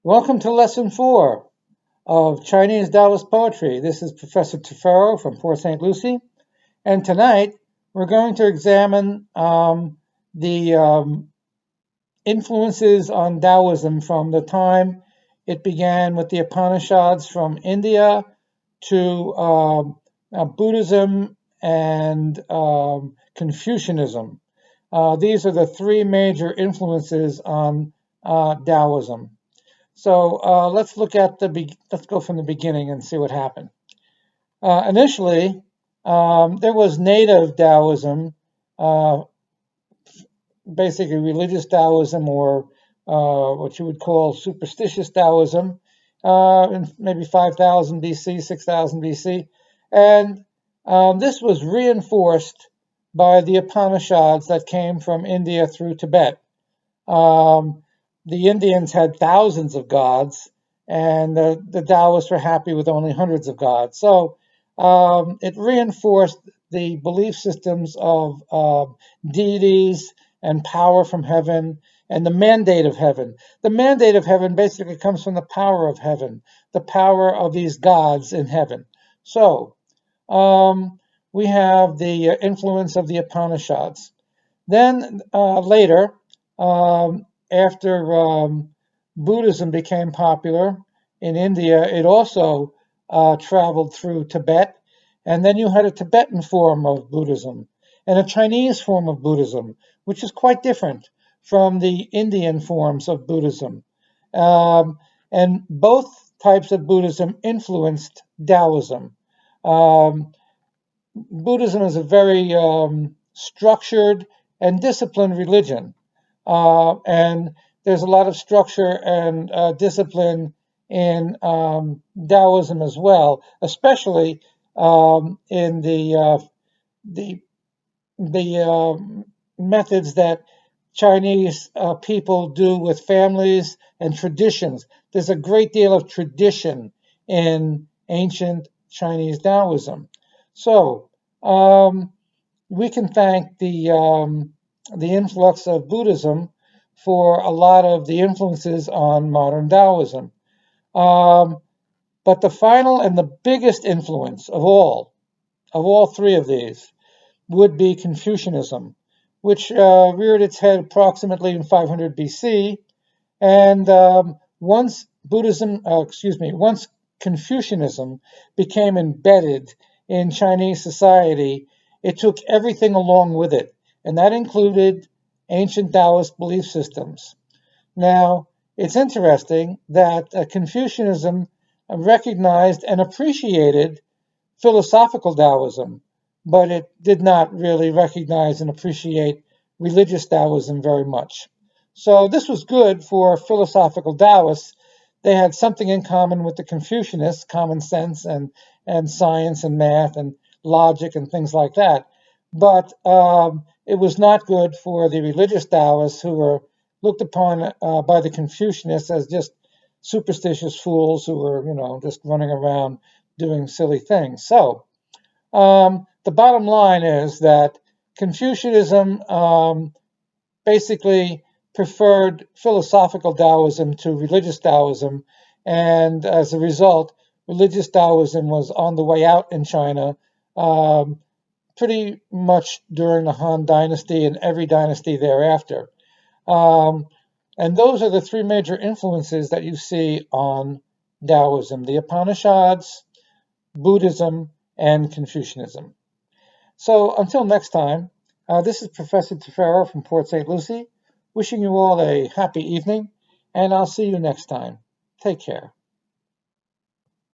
Welcome to Lesson 4 of Chinese Taoist Poetry. This is Professor Tefero from Port St. Lucie, and tonight we're going to examine the influences on Taoism from the time it began with the Upanishads from India to Buddhism and Confucianism. These are the three major influences on Taoism. So let's let's go from the beginning and see what happened. Initially, there was native Taoism, uh, basically religious Taoism, or what you would call superstitious Taoism, in maybe 5000 BC, 6000 BC. And this was reinforced by the Upanishads that came from India through Tibet. Um, the Indians had thousands of gods, and the Taoists were happy with only hundreds of gods. So it reinforced the belief systems of deities and power from heaven and the mandate of heaven. The mandate of heaven basically comes from the power of heaven, the power of these gods in heaven. So we have the influence of the Upanishads. Then later, after Buddhism became popular in India, it also traveled through Tibet. And then you had a Tibetan form of Buddhism and a Chinese form of Buddhism, which is quite different from the Indian forms of Buddhism. And both types of Buddhism influenced Taoism. Um, Buddhism is a very structured and disciplined religion. And there's a lot of structure and discipline in Taoism as well, especially in the methods that Chinese people do with families and traditions. There's a great deal of tradition in ancient Chinese Taoism. So we can thank the influx of Buddhism for a lot of the influences on modern Taoism. But the final and the biggest influence of all three of these, would be Confucianism, which reared its head approximately in 500 BC. And once Confucianism became embedded in Chinese society, it took everything along with it, and that included ancient Taoist belief systems. Now, it's interesting that Confucianism recognized and appreciated philosophical Taoism, but it did not really recognize and appreciate religious Taoism very much. So this was good for philosophical Taoists. They had something in common with the Confucianists, common sense and science and math and logic and things like that. But it was not good for the religious Taoists, who were looked upon by the Confucianists as just superstitious fools who were, just running around doing silly things. So the bottom line is that Confucianism basically preferred philosophical Taoism to religious Taoism, and as a result, religious Taoism was on the way out in China pretty much during the Han Dynasty and every dynasty thereafter. And those are the three major influences that you see on Taoism: the Upanishads, Buddhism, and Confucianism. So until next time, this is Professor Tefero from Port St. Lucie, wishing you all a happy evening, and I'll see you next time. Take care.